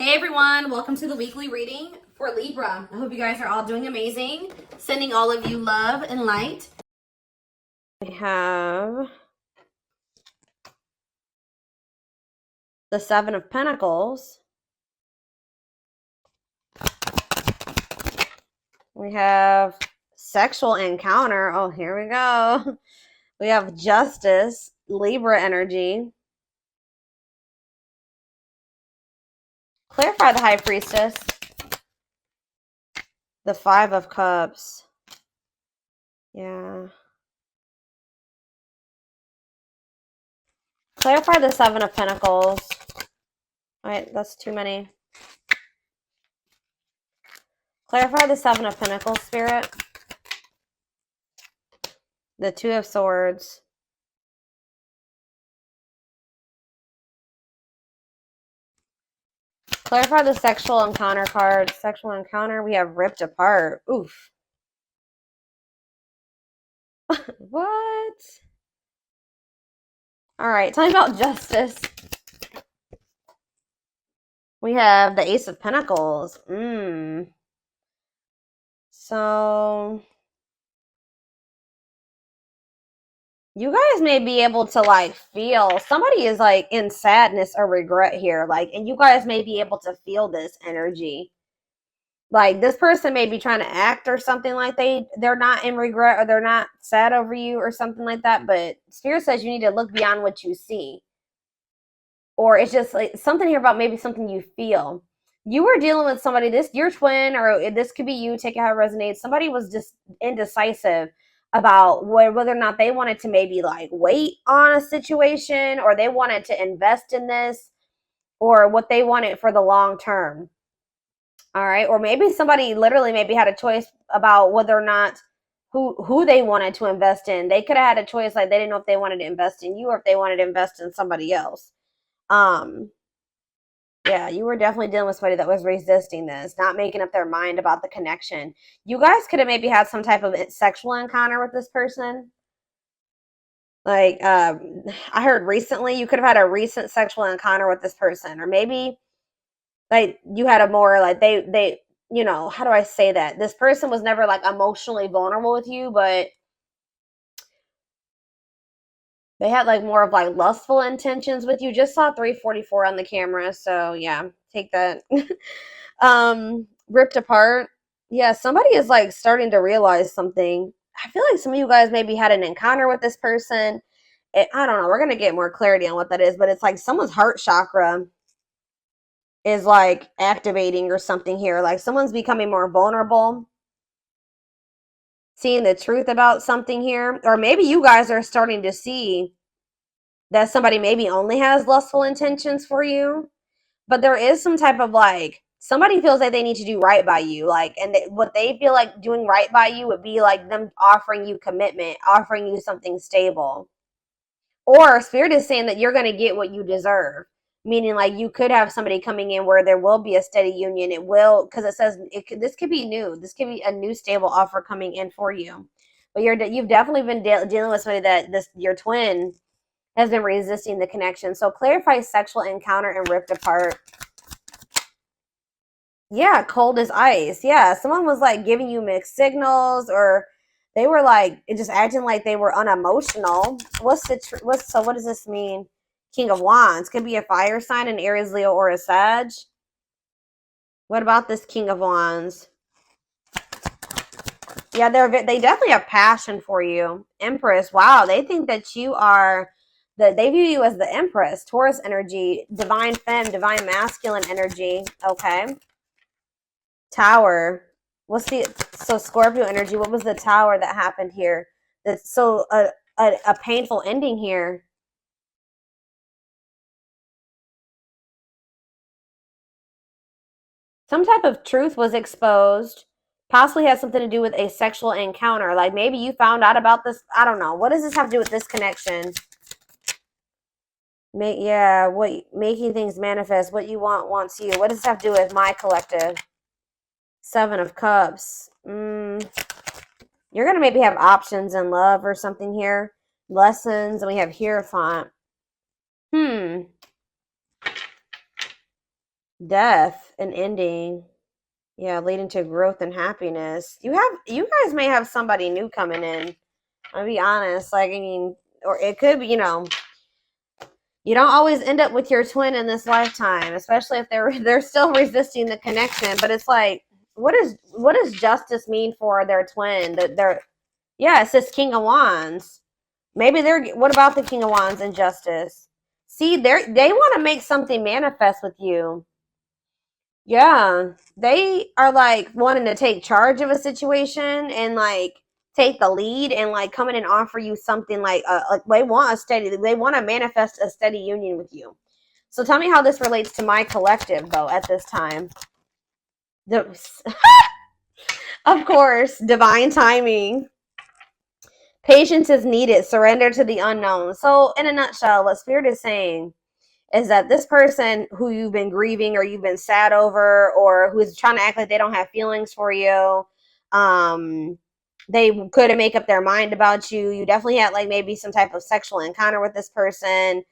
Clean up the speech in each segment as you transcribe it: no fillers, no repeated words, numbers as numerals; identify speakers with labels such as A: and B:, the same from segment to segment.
A: Hey everyone, welcome to the weekly reading for Libra. I hope you guys are all doing amazing. Sending all of you love and light. We have the Seven of Pentacles. We have sexual encounter. Oh, here we go. We have Justice, Libra energy. Clarify the High Priestess. The Five of Cups. Yeah. Clarify the Seven of Pentacles. All right, that's too many. Clarify the Seven of Pentacles, Spirit. The Two of Swords. Clarify the sexual encounter card. Sexual encounter, we have ripped apart. Oof. What? All right, tell me about justice. We have the Ace of Pentacles. So you guys may be able to like feel somebody is like in sadness or regret here, like, and you guys may be able to feel this energy. Like this person may be trying to act or something like they're not in regret or they're not sad over you or something like that, but Spirit says you need to look beyond what you see. Or it's just like something here about maybe something you feel. You were dealing with somebody, this your twin, or this could be you, take it how it resonates. Somebody was just indecisive about whether or not they wanted to maybe like wait on a situation or they wanted to invest in this or what they wanted for the long term. All right. Or maybe somebody literally maybe had a choice about whether or not who they wanted to invest in. They could have had a choice, like they didn't know if they wanted to invest in you or if they wanted to invest in somebody else. Yeah, you were definitely dealing with somebody that was resisting this, not making up their mind about the connection. You guys could have maybe had some type of sexual encounter with this person. Like, I heard recently you could have had a recent sexual encounter with this person, or maybe like you had a more like they you know, how do I say that? This person was never like emotionally vulnerable with you, but they had like more of like lustful intentions with you. Just saw 344 on the camera, so yeah, take that. Ripped apart. Yeah, somebody is like starting to realize something. I feel like some of you guys maybe had an encounter with this person. I don't know. We're gonna get more clarity on what that is, but it's like someone's heart chakra is like activating or something here. Like someone's becoming more vulnerable, seeing the truth about something here, or maybe you guys are starting to see that somebody maybe only has lustful intentions for you, but there is some type of like somebody feels like they need to do right by you, like, and what they feel like doing right by you would be like them offering you commitment, offering you something stable. Or Spirit is saying that you're going to get what you deserve, meaning like you could have somebody coming in where there will be a steady union. It will, because it says this could be new. This could be a new stable offer coming in for you. But you've definitely been dealing with somebody that your twin has been resisting the connection. So clarify sexual encounter and ripped apart. Yeah, cold as ice. Yeah, someone was like giving you mixed signals, or they were like just acting like they were unemotional. So what does this mean? King of Wands could be a fire sign, an Aries, Leo, or a Sag. What about this King of Wands? Yeah, they definitely have passion for you. Empress. Wow, they think that you are they view you as the Empress, Taurus energy, divine femme, divine masculine energy. Okay. Tower. So Scorpio energy? What was the Tower that happened here? That's so a painful ending here. Some type of truth was exposed. Possibly has something to do with a sexual encounter. Like maybe you found out about this. I don't know. What does this have to do with this connection? Making things manifest. What you want wants you. What does this have to do with my collective? Seven of Cups. You're going to maybe have options in love or something here. Lessons. And we have Hierophant. Death and ending. Yeah, leading to growth and happiness. You guys may have somebody new coming in. I'll be honest. Like, I mean, or it could be, you don't always end up with your twin in this lifetime, especially if they're still resisting the connection. But it's like, what does justice mean for their twin? That they're yeah, it's this King of Wands. Maybe what about the King of Wands and justice? See, they want to make something manifest with you. Yeah, they are like wanting to take charge of a situation and like take the lead and like come in and offer you something like they want to manifest a steady union with you. So tell me how this relates to my collective though at this time. Of course, divine timing. Patience is needed. Surrender to the unknown. So in a nutshell, what Spirit is saying is that this person who you've been grieving or you've been sad over or who's trying to act like they don't have feelings for you, they couldn't make up their mind about you. You definitely had like maybe some type of sexual encounter with this person.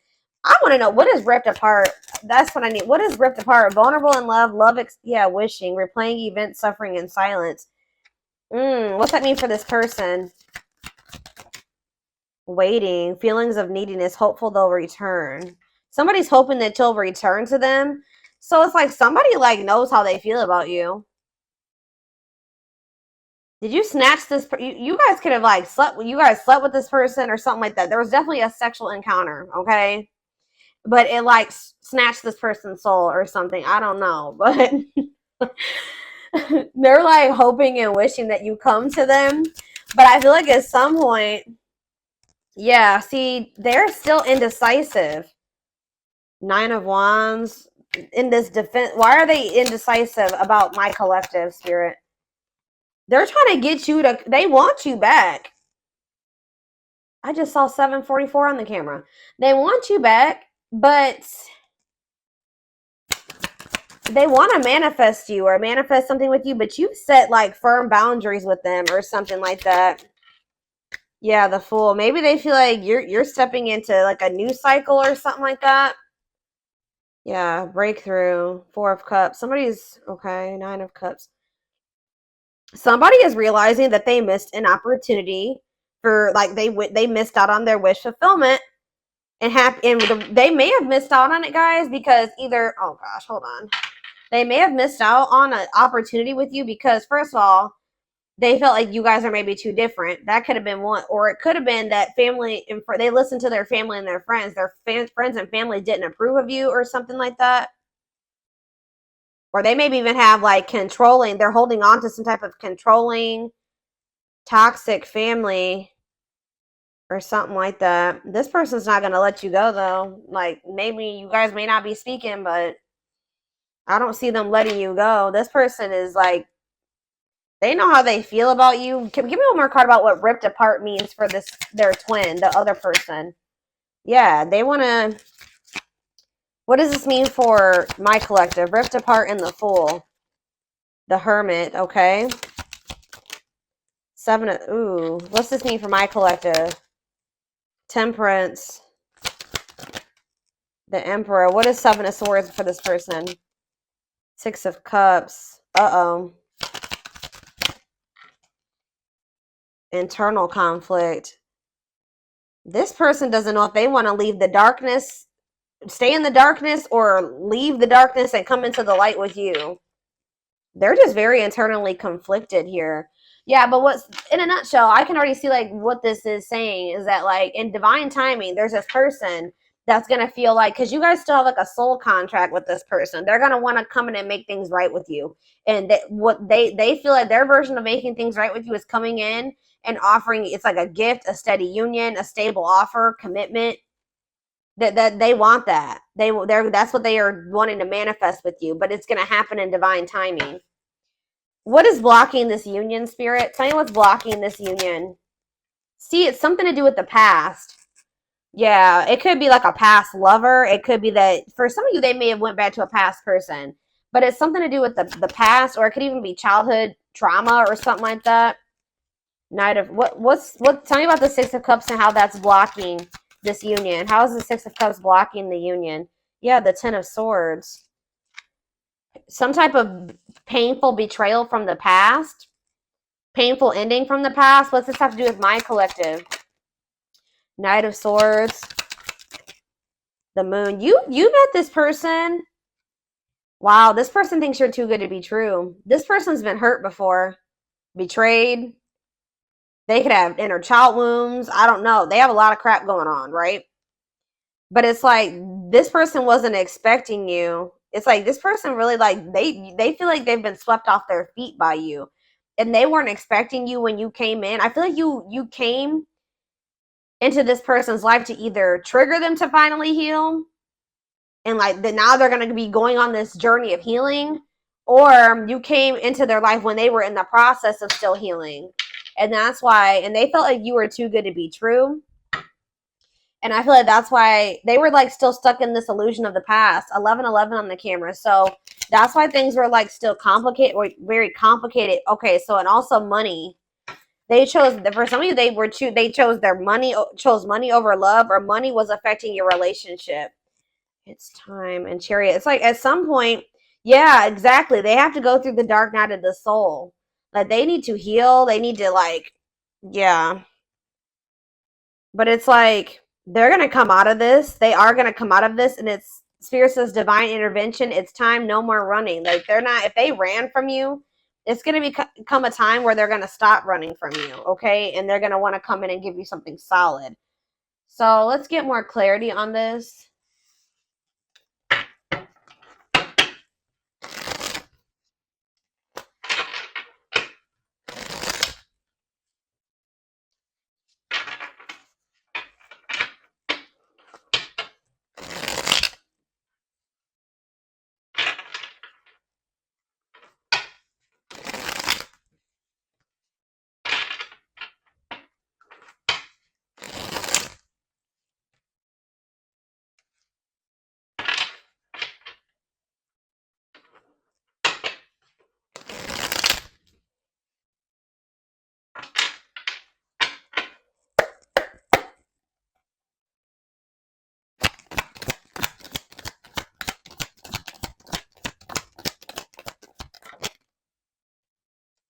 A: I want to know, what is ripped apart? That's what I need. What is ripped apart? Vulnerable in love, wishing, replaying events, suffering in silence. What's that mean for this person? Waiting, feelings of neediness, hopeful they'll return. Somebody's hoping that you'll return to them. So it's like somebody like knows how they feel about you. Did you snatch this? You guys could have like slept. You guys slept with this person or something like that. There was definitely a sexual encounter, okay? But it like snatched this person's soul or something. I don't know, but they're like hoping and wishing that you come to them. But I feel like at some point, yeah. See, they're still indecisive. 9 of Wands in this defense. Why are they indecisive about my collective, Spirit? They're trying to get you to, they want you back. I just saw 744 on the camera. They want you back, but they want to manifest you or manifest something with you, but you set like firm boundaries with them or something like that. Yeah, the Fool. Maybe they feel like you're stepping into like a new cycle or something like that. Yeah, breakthrough. 4 of Cups. Somebody's okay. 9 of Cups. Somebody is realizing that they missed an opportunity for like they missed out on their wish fulfillment and they may have missed out on it, guys, because either oh gosh, hold on. They may have missed out on an opportunity with you because first of all, they felt like you guys are maybe too different. That could have been one, or it could have been that family and they listened to their family and their friends. Their friends and family didn't approve of you or something like that. Or they maybe even have like controlling, they're holding on to some type of controlling, toxic family or something like that. This person's not going to let you go though. Like maybe you guys may not be speaking, but I don't see them letting you go. This person is like, they know how they feel about you. Give me one more card about what ripped apart means for their twin, the other person. Yeah, they want to, what does this mean for my collective? Ripped apart and the Fool. The Hermit, okay. 7 of, ooh, what's this mean for my collective? Temperance. The Emperor. What is 7 of Swords for this person? 6 of Cups. Uh-oh. Internal conflict. This person doesn't know if they want to leave the darkness, stay in the darkness, or leave the darkness and come into the light with you. They're just very internally conflicted here. Yeah, but what's in a nutshell, I can already see like what this is saying is that like in divine timing, there's this person that's gonna feel like, because you guys still have like a soul contract with this person, they're gonna want to come in and make things right with you, and what they feel like their version of making things right with you is coming in and offering, it's like a gift, a steady union, a stable offer, commitment. That they want that. That's what they are wanting to manifest with you, but it's gonna happen in divine timing. What is blocking this union, Spirit? Tell me what's blocking this union. See, it's something to do with the past. Yeah, it could be like a past lover. It could be that for some of you, they may have went back to a past person, but it's something to do with the past, or it could even be childhood trauma or something like that. Knight of tell me about the 6 of Cups and how that's blocking this union. How is the 6 of Cups blocking the union? Yeah, the 10 of Swords. some type of painful betrayal from the past, painful ending from the past. What's this have to do with my collective? Knight of Swords, the Moon. You met this person. Wow, this person thinks you're too good to be true. This person's been hurt before, betrayed. They could have inner child wounds. I don't know. They have a lot of crap going on, right? But it's like this person wasn't expecting you. It's like this person really like they feel like they've been swept off their feet by you, and they weren't expecting you when you came in. I feel like you came into this person's life to either trigger them to finally heal, and like now they're going to be going on this journey of healing, or you came into their life when they were in the process of still healing, and that's why. And they felt like you were too good to be true. And I feel like that's why they were like still stuck in this illusion of the past. 1111 on the camera. So that's why things were like still complicated, or very complicated. Okay, so and also money. They chose, for some of you, they chose money over love, or money was affecting your relationship. It's time. And Chariot. It's like at some point, yeah, exactly. They have to go through the dark night of the soul. Like they need to heal. They need to like, yeah. But it's like they're going to come out of this. They are going to come out of this. And it's Spirit says divine intervention. It's time. No more running. Like they're not, if they ran from you, it's going to become a time where they're going to stop running from you. Okay. And they're going to want to come in and give you something solid. So let's get more clarity on this.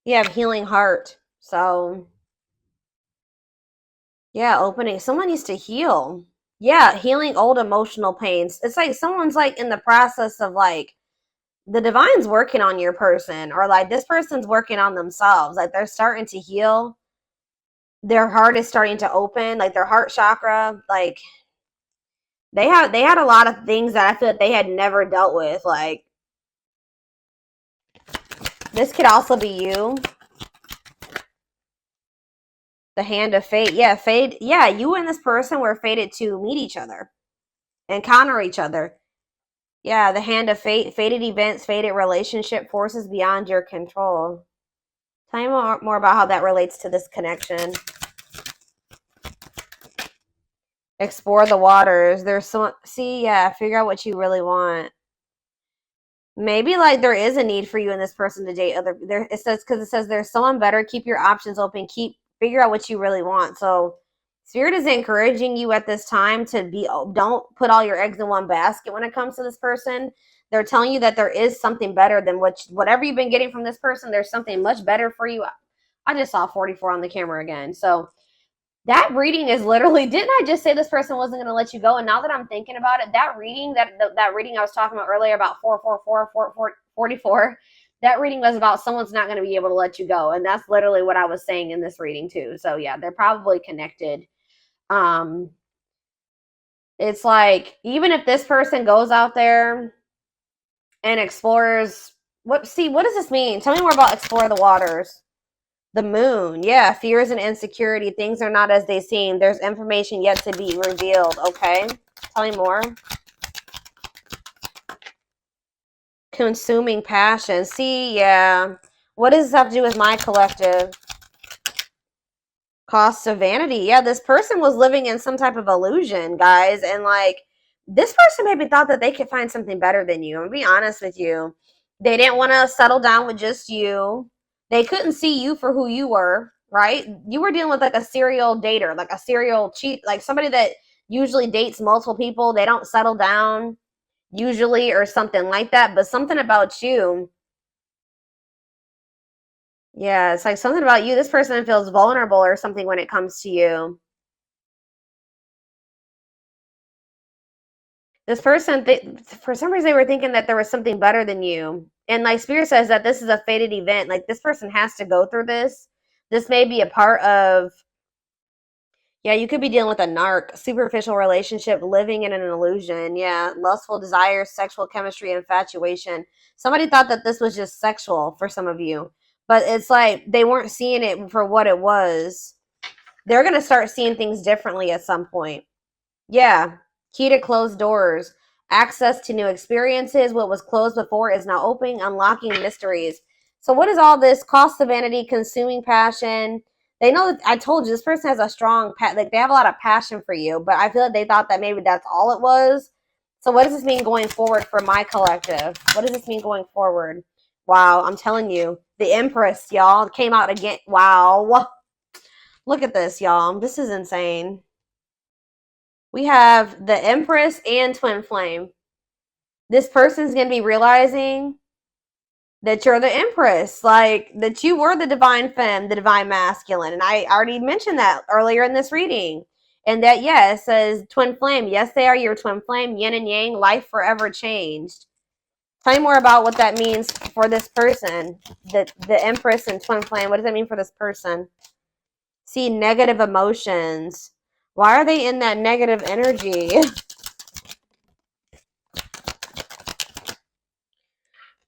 A: You have healing heart. So yeah, opening. Someone needs to heal. Yeah, healing old emotional pains. It's like someone's like in the process of like the divine's working on your person, or like this person's working on themselves. Like they're starting to heal. Their heart is starting to open, like their heart chakra. Like they had a lot of things that I feel like they had never dealt with. Like this could also be you. The hand of fate. Yeah, fate. Yeah, you and this person were fated to meet each other, encounter each other. Yeah, the hand of fate, fated events, fated relationship, forces beyond your control. Tell me more about how that relates to this connection. Explore the waters. There's so, see, yeah, figure out what you really want. Maybe like there is a need for you and this person to date other. There it says, because it says there's someone better. Keep your options open. Figure out what you really want. So Spirit is encouraging you at this time to be, don't put all your eggs in one basket when it comes to this person. They're telling you that there is something better than whatever you've been getting from this person. There's something much better for you. I just saw 44 on the camera again. So that reading is literally, didn't I just say this person wasn't going to let you go? And now that I'm thinking about it, that reading, that reading I was talking about earlier about 44, that reading was about someone's not going to be able to let you go. And that's literally what I was saying in this reading too. So yeah, they're probably connected. It's like, even if this person goes out there and explores, what does this mean? Tell me more about explore the waters. The moon. Yeah, fears and insecurity. Things are not as they seem. There's information yet to be revealed. Okay. Tell me more. Consuming passion. See, yeah. What does this have to do with my collective? Cost of vanity. Yeah, this person was living in some type of illusion, guys. And like, this person maybe thought that they could find something better than you. I'm gonna be honest with you. They didn't want to settle down with just you. They couldn't see you for who you were, right? You were dealing with like a serial dater, like a serial cheat, like somebody that usually dates multiple people. They don't settle down. usually, or something like that. But something about you, yeah, it's like something about you. This person feels vulnerable or something when it comes to you. This person, for some reason, they were thinking that there was something better than you. And like Spirit says that this is a fated event. Like this person has to go through this. This may be a part of, yeah, you could be dealing with a narc, superficial relationship, living in an illusion. Yeah, lustful desires, sexual chemistry, infatuation. Somebody thought that this was just sexual for some of you, but it's like they weren't seeing it for what it was. They're going to start seeing things differently at some point. Yeah. Key to closed doors. Access to new experiences. What was closed before is now opening, unlocking mysteries. So what is all this? Cost of vanity, consuming passion. They know that I told you this person has a strong like they have a lot of passion for you, but I feel like they thought that maybe that's all it was. So what does this mean going forward for my collective? What does this mean going forward? Wow, I'm telling you, the Empress, y'all, came out again. Wow. Look at this, y'all. This is insane. We have the Empress and Twin Flame. This person's going to be realizing that you're the Empress, like that you were the divine femme, the divine masculine. And I already mentioned that earlier in this reading. And that, yeah, it says Twin Flame. Yes, they are your twin flame, yin and yang, life forever changed. Tell me more about what that means for this person. The Empress and Twin Flame. What does that mean for this person? See, negative emotions. Why are they in that negative energy?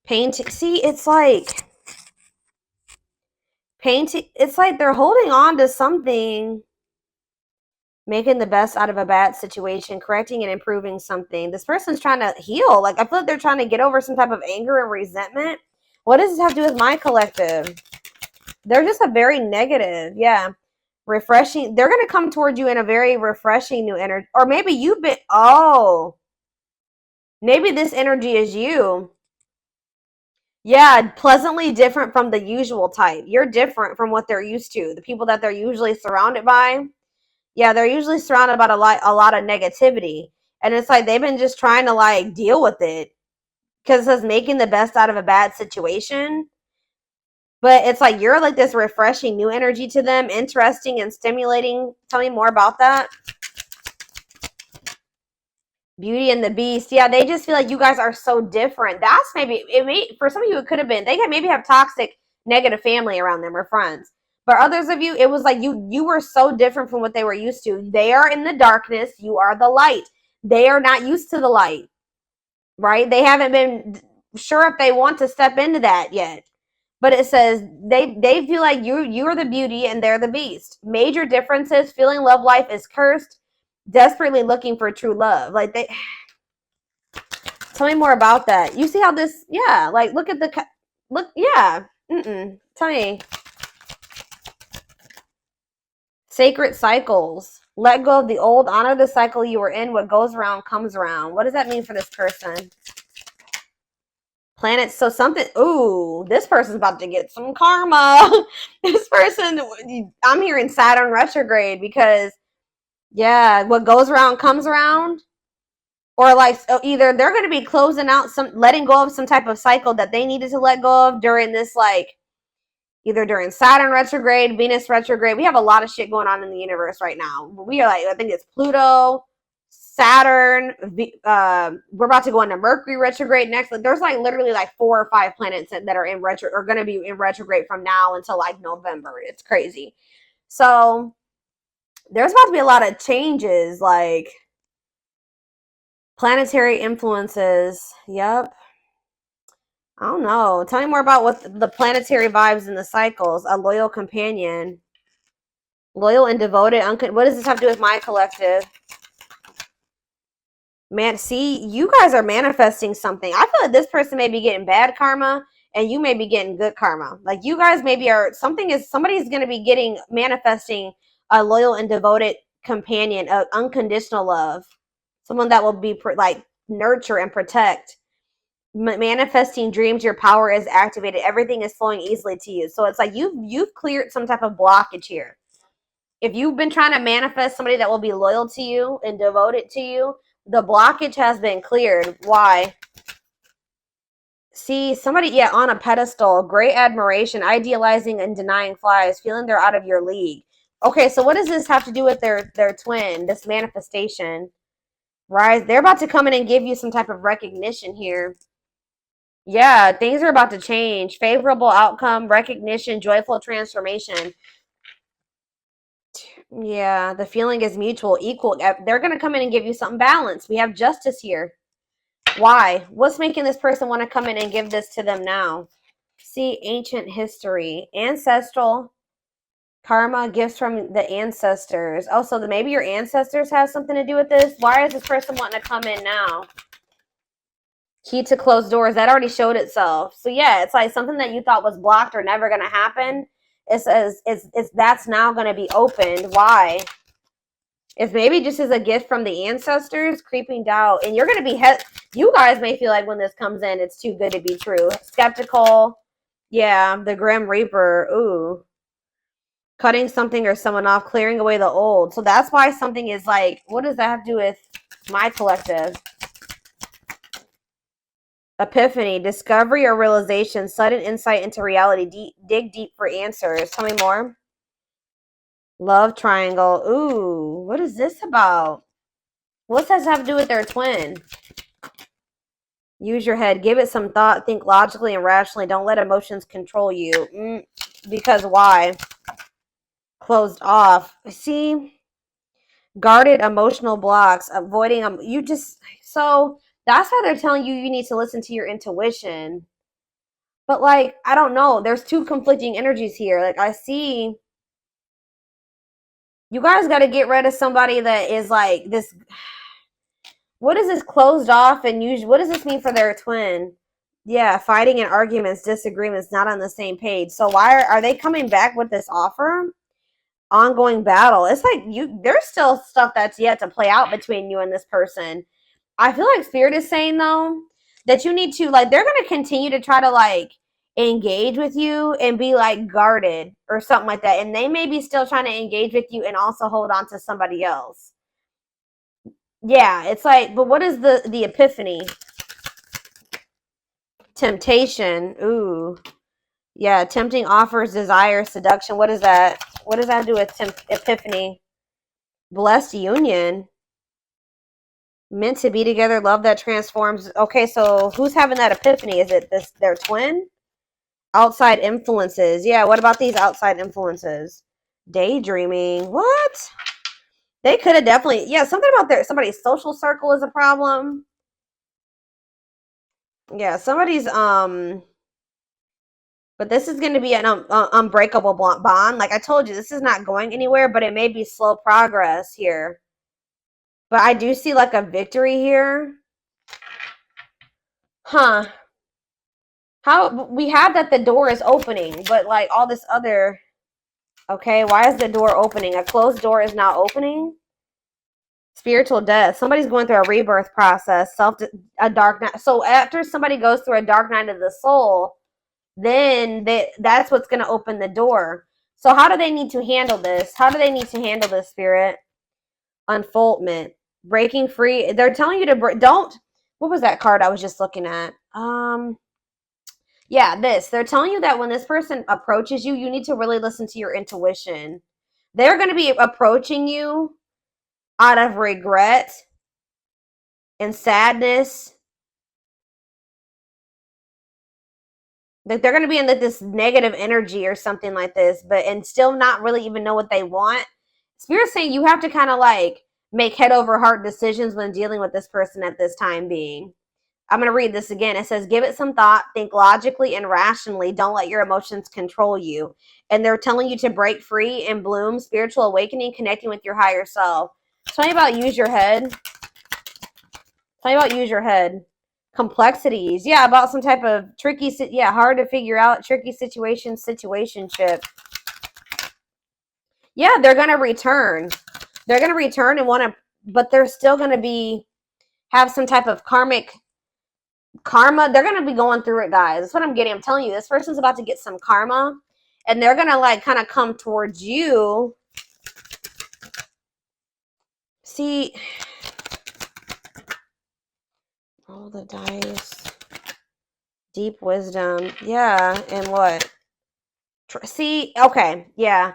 A: Painting. See, it's like painting. It's like they're holding on to something, making the best out of a bad situation, correcting and improving something. This person's trying to heal. Like, I feel like they're trying to get over some type of anger and resentment. What does this have to do with my collective? They're just a very negative. Yeah. Refreshing. They're going to come toward you in a very refreshing new energy. Or maybe you've been, oh, maybe this energy is you. Yeah, pleasantly different from the usual type. You're different from what they're used to. The people that they're usually surrounded by, yeah, they're usually surrounded by a lot of negativity. And it's like they've been just trying to like deal with it because it says making the best out of a bad situation. But it's like you're like this refreshing new energy to them, interesting and stimulating. Tell me more about that. Beauty and the Beast. Yeah, they just feel like you guys are so different. That's maybe it may for some of you it could have been they could maybe have toxic negative family around them or friends. But others of you, it was like you were so different from what they were used to. They are in the darkness, you are the light. They are not used to the light. Right? They haven't been sure if they want to step into that yet. But it says they feel like you are the beauty and they're the beast. Major differences, feeling love life is cursed, desperately looking for true love. Like they tell me more about that. You see how this, yeah, like look at the, look, yeah. Tell me. Sacred cycles. Let go of the old, honor the cycle you were in. What goes around comes around. What does that mean for this person? Planets. So something, ooh, this person's about to get some karma. This person, I'm hearing Saturn retrograde because, yeah, what goes around comes around. Or like so either they're going to be closing out letting go of some type of cycle that they needed to let go of during this, like either during Saturn retrograde, Venus retrograde. We have a lot of shit going on in the universe right now. We are like, I think it's Pluto, Saturn. We're about to go into Mercury retrograde next. Like, there's like literally like 4 or 5 planets that are in retro are going to be in retrograde from now until like November. It's crazy. So there's about to be a lot of changes, like planetary influences. Yep. I don't know. Tell me more about what the planetary vibes and the cycles. A loyal companion. Loyal and devoted. What does this have to do with my collective? Man, see, you guys are manifesting something. I feel like this person may be getting bad karma and you may be getting good karma. Like you guys maybe are, somebody's going to be manifesting a loyal and devoted companion, of unconditional love. Someone that will be like nurture and protect. Manifesting dreams, your power is activated, everything is flowing easily to you. So it's like you've cleared some type of blockage here. If you've been trying to manifest somebody that will be loyal to you and devoted to you, The blockage has been cleared. Why? See, somebody, yeah, on a pedestal, great admiration, idealizing and denying flies, feeling they're out of your league. Okay, so what does this have to do with their twin, this manifestation? Right? They're about to come in and give you some type of recognition here. Yeah, things are about to change. Favorable outcome, recognition, joyful transformation. Yeah, the feeling is mutual, equal. They're going to come in and give you something balanced. We have justice here. Why? What's making this person want to come in and give this to them now? See, ancient history, ancestral karma, gifts from the ancestors. Oh, so maybe your ancestors have something to do with this. Why is this person wanting to come in now? Key to closed doors, that already showed itself. So yeah, it's like something that you thought was blocked or never going to happen. It says it's that's now going to be opened. Why? If maybe just as a gift from the ancestors, creeping doubt, and you're going to be you guys may feel like when this comes in, it's too good to be true. Skeptical. Yeah, the Grim Reaper. Ooh. Cutting something or someone off, clearing away the old. So that's why something is like, what does that have to do with my collective? Epiphany, discovery or realization, sudden insight into reality. Dig deep for answers. Tell me more. Love triangle. Ooh, what is this about? What does that have to do with their twin? Use your head. Give it some thought. Think logically and rationally. Don't let emotions control you. Because why? Closed off. See? Guarded emotional blocks. Avoiding them. So that's why they're telling you need to listen to your intuition. But like, I don't know. There's two conflicting energies here. Like I see you guys got to get rid of somebody that is like this. What is this closed off and usually? What does this mean for their twin? Yeah, fighting and arguments, disagreements, not on the same page. So why are they coming back with this offer? Ongoing battle. It's like there's still stuff that's yet to play out between you and this person. I feel like Spirit is saying though that you need to like they're gonna continue to try to like engage with you and be like guarded or something like that. And they may be still trying to engage with you and also hold on to somebody else. Yeah, it's like, but what is the epiphany? Temptation. Ooh. Yeah, tempting offers, desire, seduction. What is that? What does that do with epiphany? Blessed union. Meant to be together, love that transforms. Okay, so who's having that epiphany? Is it their twin? Outside influences. Yeah, what about these outside influences? Daydreaming. What? They could have definitely, yeah, something about somebody's social circle is a problem. Yeah, somebody's but this is going to be an unbreakable bond. Like I told you, this is not going anywhere, but it may be slow progress here. But I do see like a victory here. Huh. How we have that the door is opening, but like all this other. Okay, why is the door opening? A closed door is not opening. Spiritual death. Somebody's going through a rebirth process. A dark night. So after somebody goes through a dark night of the soul, then that's what's going to open the door. So how do they need to handle this? How do they need to handle this, Spirit? Unfoldment. Breaking free. They're telling you to don't. What was that card I was just looking at? Yeah, this. They're telling you that when this person approaches you, you need to really listen to your intuition. They're going to be approaching you out of regret and sadness. Like they're going to be in this negative energy or something like this, and still not really even know what they want. Spirit's saying you have to kind of like make head over heart decisions when dealing with this person at this time being. I'm going to read this again. It says, give it some thought, think logically and rationally. Don't let your emotions control you. And they're telling you to break free and bloom, spiritual awakening, connecting with your higher self. Tell me about use your head. Tell me about use your head. Complexities. Yeah, about some type of tricky, hard to figure out, tricky situationship. Yeah, they're going to return. They're going to return and want to, but they're still going to have some type of karmic karma. They're going to be going through it, guys. That's what I'm getting. I'm telling you, this person's about to get some karma and they're going to like kind of come towards you. See, Roll the dice. Deep wisdom. Yeah, and what? See, okay, yeah.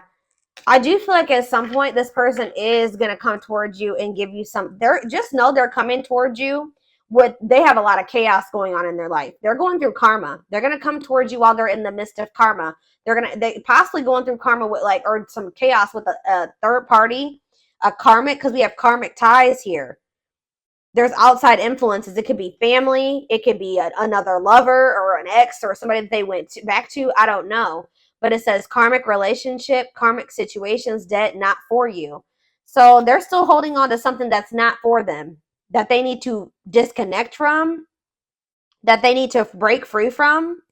A: I do feel like at some point this person is going to come towards you and give you some, they're just know they're coming towards you with, they have a lot of chaos going on in their life. They're going through karma. They're going to come towards you while they're in the midst of karma. They possibly going through karma with like, or some chaos with a third party, a karmic, because we have karmic ties here. There's outside influences. It could be family. It could be another lover or an ex or somebody that they went back to. I don't know. But it says karmic relationship, karmic situations, debt, not for you. So they're still holding on to something that's not for them, that they need to disconnect from, that they need to break free from.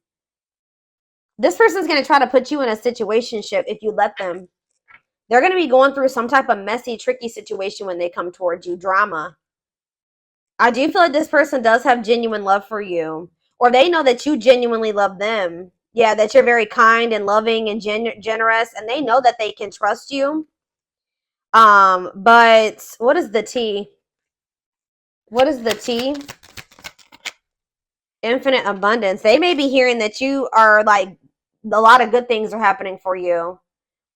A: This person's going to try to put you in a situationship if you let them. They're going to be going through some type of messy, tricky situation when they come towards you. Drama. I do feel like this person does have genuine love for you, or they know that you genuinely love them. Yeah, that you're very kind and loving and generous, and they know that they can trust you. But what is the T? What is the T? Infinite abundance. They may be hearing that you are like, a lot of good things are happening for you.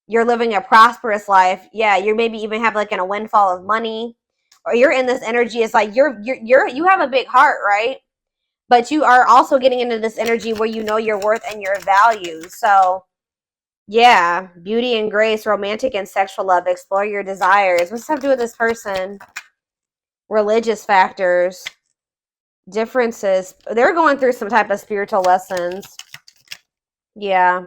A: You're living a prosperous life. Yeah, you maybe even have like a windfall of money, or you're in this energy. It's like you have a big heart, right? But you are also getting into this energy where you know your worth and your value. So, yeah, beauty and grace, romantic and sexual love, explore your desires. What's that have to do with this person? Religious factors, differences. They're going through some type of spiritual lessons. Yeah.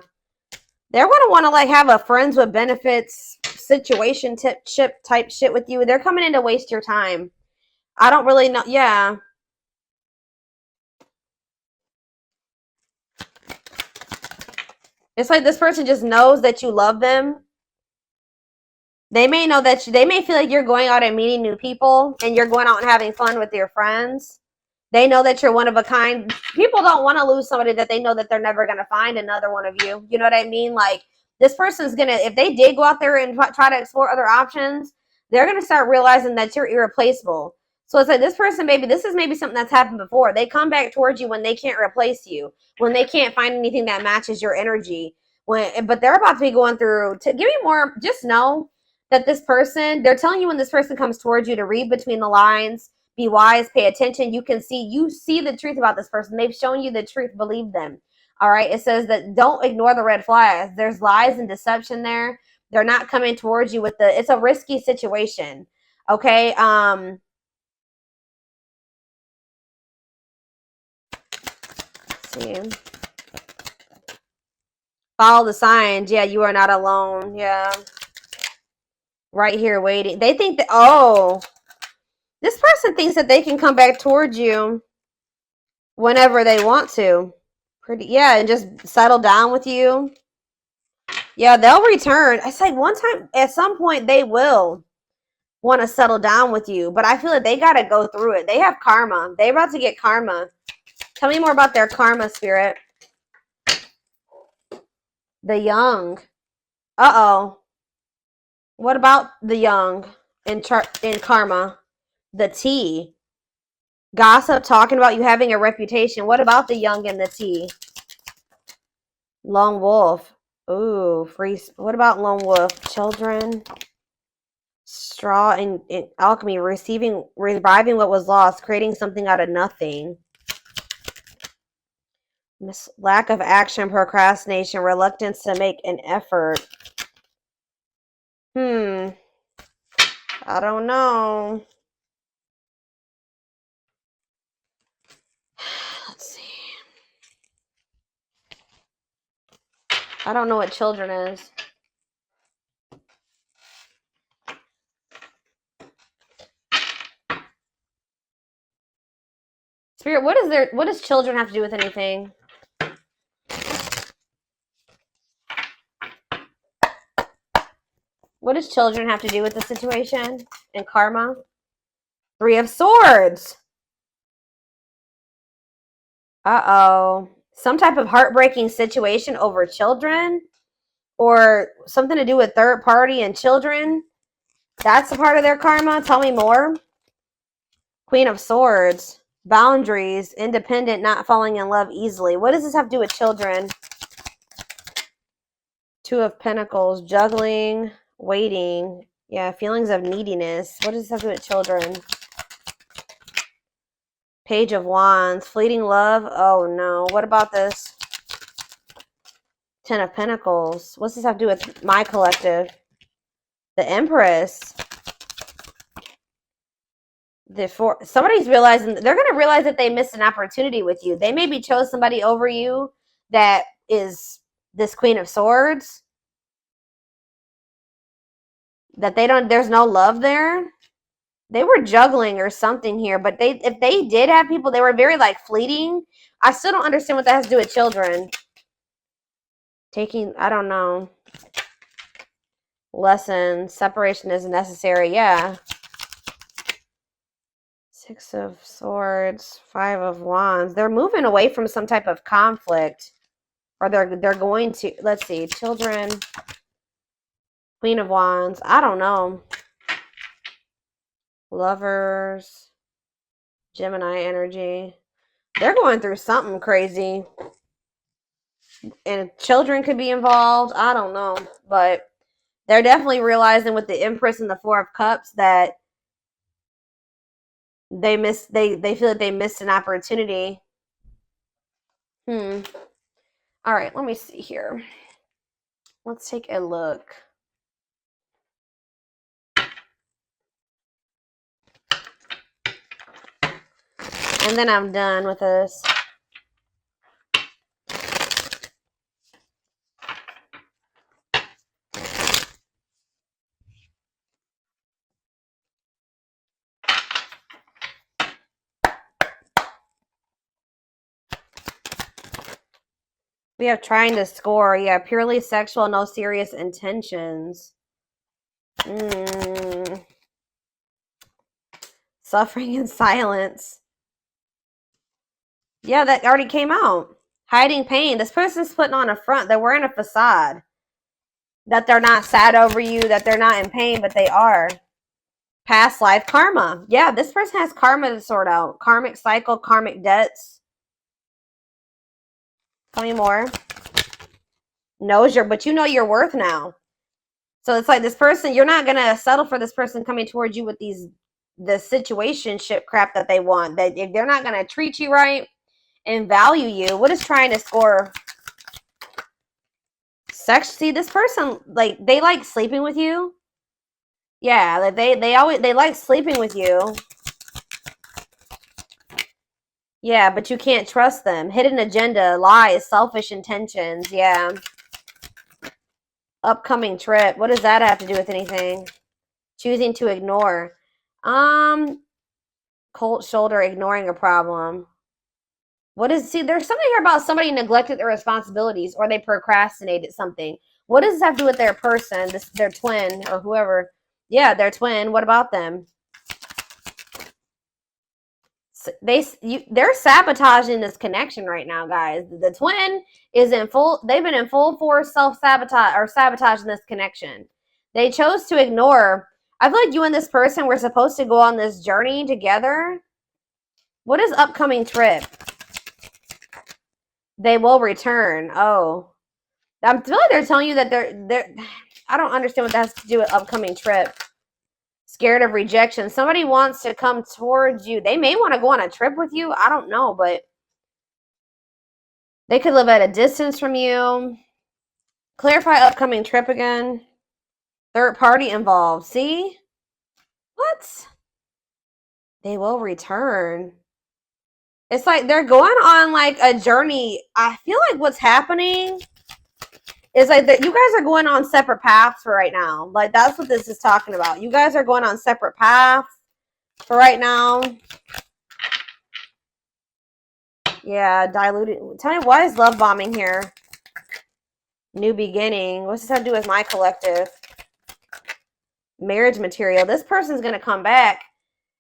A: They're going to want to like have a friends with benefits situation type shit with you. They're coming in to waste your time. I don't really know. Yeah. It's like this person just knows that you love them. They may know that they may feel like you're going out and meeting new people and you're going out and having fun with your friends. They know that you're one of a kind. People don't want to lose somebody that they know that they're never going to find another one of you. You know what I mean? Like this person's going to, if they did go out there and try to explore other options, they're going to start realizing that you're irreplaceable. So it's like this person, maybe this is maybe something that's happened before. They come back towards you when they can't replace you, when they can't find anything that matches your energy. But they're about to be going through, to give you more, just know that this person, they're telling you when this person comes towards you to read between the lines, be wise, pay attention. You see the truth about this person. They've shown you the truth. Believe them. All right. It says that don't ignore the red flags. There's lies and deception there. They're not coming towards you with it's a risky situation. Okay. Let's see. Follow the signs. Yeah, you are not alone. Yeah. Right here waiting. They think that, oh, this person thinks that they can come back towards you whenever they want to. Yeah, and just settle down with you. Yeah, they'll return. I say one time, at some point, they will want to settle down with you, but I feel like they got to go through it. They have karma. They're about to get karma. Tell me more about their karma, spirit. The young. Uh-oh. What about the young in karma? The T. Gossip, talking about you having a reputation. What about the young and the T? Lone wolf. Ooh, free. What about lone wolf? Children. Straw and alchemy. Reviving what was lost. Creating something out of nothing. Lack of action, procrastination, reluctance to make an effort. I don't know. Let's see. I don't know what children is. Spirit, what does children have to do with anything? What does children have to do with the situation and karma? 3 of Swords. Uh-oh. Some type of heartbreaking situation over children, or something to do with third party and children. That's a part of their karma. Tell me more. Queen of Swords. Boundaries, independent, not falling in love easily. What does this have to do with children? Two of Pentacles, juggling, waiting. Yeah, feelings of neediness. What does this have to do with children? Page of Wands, fleeting love. Oh no, what about this? Ten of Pentacles. What's this have to do with my collective? The Empress. Somebody's realizing, they're going to realize that they missed an opportunity with you. They maybe chose somebody over you that is this Queen of Swords. That there's no love there. They were juggling or something here, but if they did have people, they were very like fleeting. I still don't understand what that has to do with children. I don't know. Lesson, separation is necessary. Yeah. Six of Swords, Five of Wands. They're moving away from some type of conflict, or they're going to. Let's see, children. Queen of Wands. I don't know. Lovers. Gemini energy. They're going through something crazy, and children could be involved. I don't know, but they're definitely realizing with the Empress and the Four of Cups that they feel that they missed an opportunity. All right, let me see here. Let's take a look. And then I'm done with this. We have trying to score. Yeah, purely sexual, no serious intentions. Suffering in silence. Yeah, that already came out. Hiding pain. This person's putting on a front. They're wearing a facade. That they're not sad over you, that they're not in pain, but they are. Past life karma. Yeah, this person has karma to sort out. Karmic cycle, karmic debts. Tell me more. But you know your worth now. So it's like this person, you're not going to settle for this person coming towards you with the situationship crap that they want. That if they're not going to treat you right and value you, what is trying to score? Sex. See, this person, like, they like sleeping with you. Yeah, like they like sleeping with you. Yeah, but you can't trust them. Hidden agenda, lies, selfish intentions. Yeah. Upcoming trip. What does that have to do with anything? Choosing to ignore. Cold shoulder, ignoring a problem. There's something here about somebody neglected their responsibilities or they procrastinated something. What does this have to do with their person, their twin or whoever? Yeah, their twin. What about them? They're sabotaging this connection right now, guys. The twin is they've been in full force self-sabotage or sabotaging this connection. They chose to ignore. I feel like you and this person were supposed to go on this journey together. What is upcoming trip? They will return. Oh. I feel like they're telling you that they're I don't understand what that has to do with upcoming trip. Scared of rejection. Somebody wants to come towards you. They may want to go on a trip with you. I don't know, but they could live at a distance from you. Clarify upcoming trip again. Third party involved. See? What? They will return. It's like they're going on like a journey. I feel like what's happening is like that you guys are going on separate paths for right now. Like that's what this is talking about. You guys are going on separate paths for right now. Yeah, diluted. Tell me, why is love bombing here? New beginning. What's this have to do with my collective? Marriage material. This person's going to come back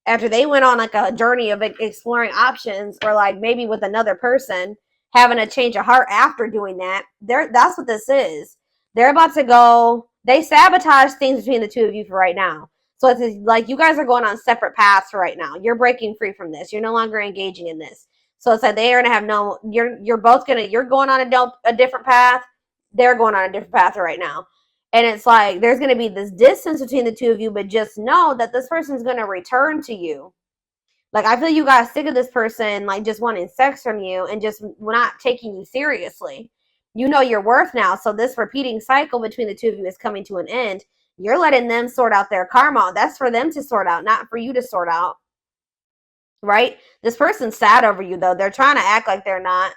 A: after they went on like a journey of exploring options, or like maybe with another person, having a change of heart after doing that. That's what this is. They're about to go. They sabotage things between the two of you for right now. So it's like you guys are going on separate paths right now. You're breaking free from this. You're no longer engaging in this. So it's like they are gonna have no. You're both gonna. You're going on a different path. They're going on a different path right now. And it's like there's gonna be this distance between the two of you, but just know that this person's gonna return to you. Like, I feel you got sick of this person, like, just wanting sex from you and just not taking you seriously. You know your worth now, so this repeating cycle between the two of you is coming to an end. You're letting them sort out their karma. That's for them to sort out, not for you to sort out. Right? This person's sad over you, though. They're trying to act like they're not,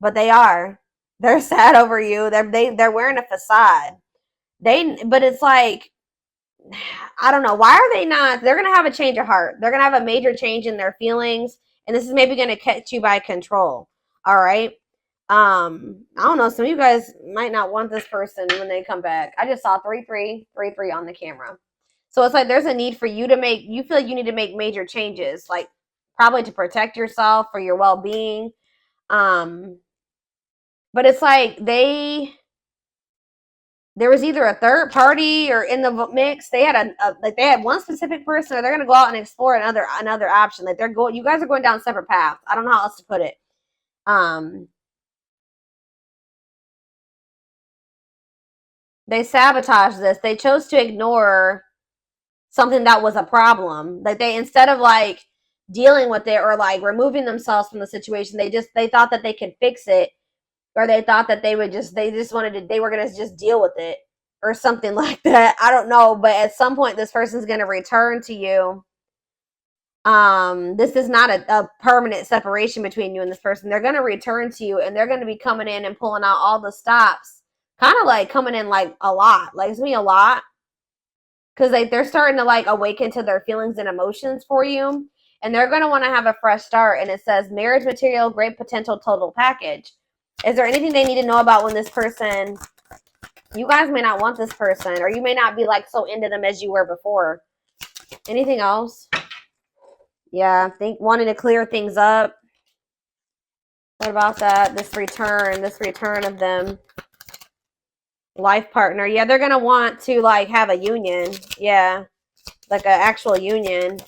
A: but they are. They're sad over you. They're wearing a facade. But it's like, I don't know. Why are they not? They're going to have a change of heart. They're going to have a major change in their feelings. And this is maybe going to catch you by control. All right. I don't know. Some of you guys might not want this person when they come back. I just saw 3333 on the camera. So it's like there's a need for you to you feel like you need to make major changes, like probably to protect yourself for your well-being. But it's like there was either a third party or in the mix. They had they had one specific person, or they're gonna go out and explore another option. Like you guys are going down separate paths. I don't know how else to put it. They sabotaged this. They chose to ignore something that was a problem. Like instead of like dealing with it or like removing themselves from the situation, they thought that they could fix it, or they thought that they were gonna just deal with it or something like that. I don't know, but at some point this person's gonna return to you. This is not a permanent separation between you and this person. They're gonna return to you, and they're gonna be coming in and pulling out all the stops, kind of like coming in like a lot. Like it's gonna be a lot, because like they're starting to like awaken to their feelings and emotions for you, and they're gonna want to have a fresh start. And it says marriage material, great potential, total package. Is there anything they need to know about when this person? You guys may not want this person, or you may not be like so into them as you were before. Anything else? Yeah, wanting to clear things up. What about that? This return of them. Life partner. Yeah, they're gonna want to like have a union. Yeah, like an actual union.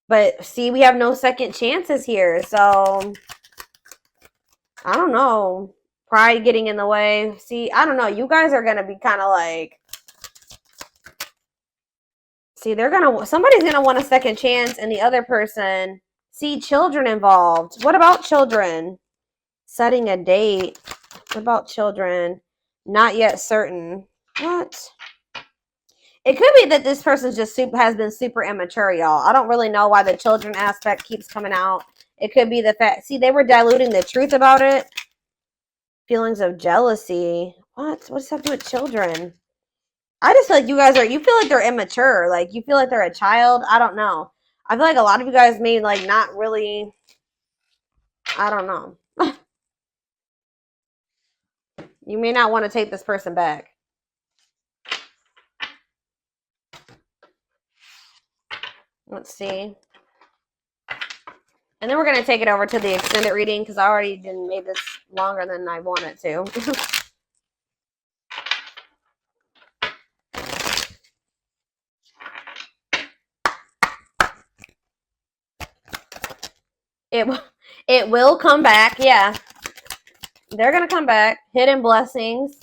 A: But see, we have no second chances here, so I don't know. Pride getting in the way. See, I don't know. You guys are gonna be kind of like. See, somebody's gonna want a second chance, and the other person. See, children involved. What about children? Setting a date. What about children? Not yet certain. What? It could be that this person has been super immature, y'all. I don't really know why the children aspect keeps coming out. It could be the fact. See, they were diluting the truth about it. Feelings of jealousy. What? What's that to do with children? I just feel like you feel like they're immature. Like you feel like they're a child. I don't know. I feel like a lot of you guys may like not really. I don't know. You may not want to take this person back. Let's see. And then we're going to take it over to the extended reading, because I already made this longer than I wanted to. It will come back. Yeah. They're going to come back. Hidden blessings.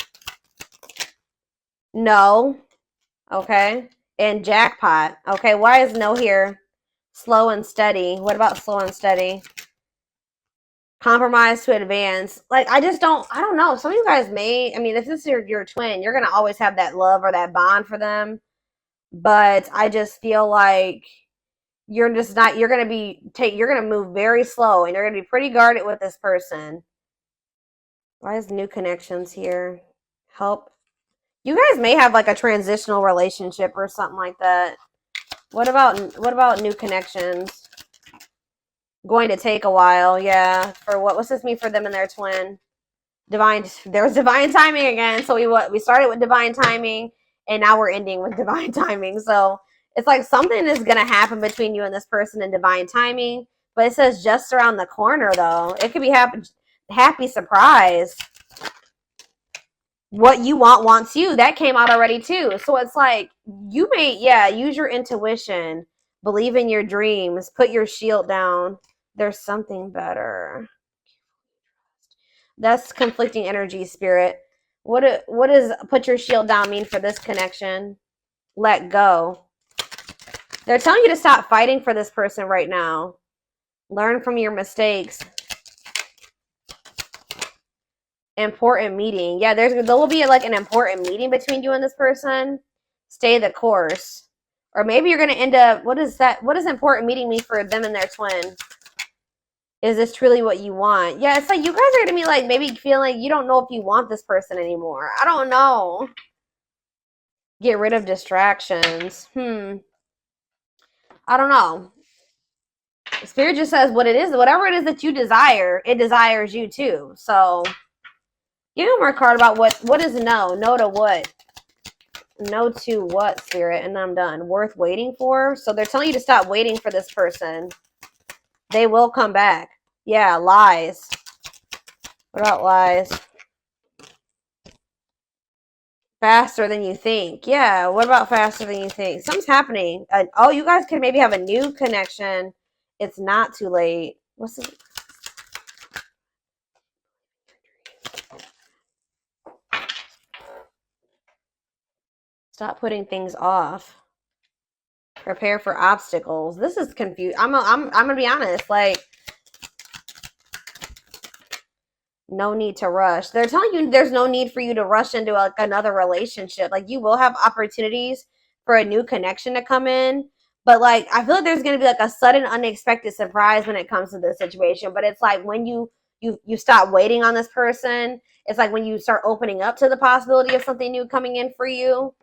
A: No. Okay. And jackpot. Okay. Why is no here? Slow and steady. What about slow and steady? Compromise to advance. Like, I don't know. Some of you guys may, I mean, if this is your twin, you're going to always have that love or that bond for them. But I just feel like you're going to move very slow, and you're going to be pretty guarded with this person. Why is new connections here? Help. You guys may have like a transitional relationship or something like that. What about new connections? Going to take a while, yeah. For what's this mean for them and their twin? There was divine timing again. So we started with divine timing, and now we're ending with divine timing. So it's like something is gonna happen between you and this person in divine timing. But it says just around the corner, though. It could be happy surprise. what you want wants you. That came out already too. So it's like you may, yeah, use your intuition, believe in your dreams, put your shield down. There's something better. That's conflicting energy, spirit. What does put your shield down mean for this connection? Let go. They're telling you to stop fighting for this person right now. Learn from your mistakes. Important meeting. Yeah, there will be like an important meeting between you and this person. Stay the course. Or maybe you're going to end up, what is that? What does important meeting mean for them and their twin? Is this truly what you want? Yeah, it's like you guys are going to be like maybe feeling like you don't know if you want this person anymore. I don't know. Get rid of distractions. I don't know. Spirit just says what it is, whatever it is that you desire, it desires you too. So give me more card about what is no. No to what? No to what, Spirit? And I'm done. Worth waiting for? So they're telling you to stop waiting for this person. They will come back. Yeah, lies. What about lies? Faster than you think. Yeah, what about faster than you think? Something's happening. Oh, you guys could maybe have a new connection. It's not too late. What's this? Stop putting things off. Prepare for obstacles. This is confused. I'm gonna be honest. Like, no need to rush. They're telling you there's no need for you to rush into like another relationship. Like, you will have opportunities for a new connection to come in, but like I feel like there's gonna be like a sudden unexpected surprise when it comes to this situation. But it's like when you stop waiting on this person, it's like when you start opening up to the possibility of something new coming in for you.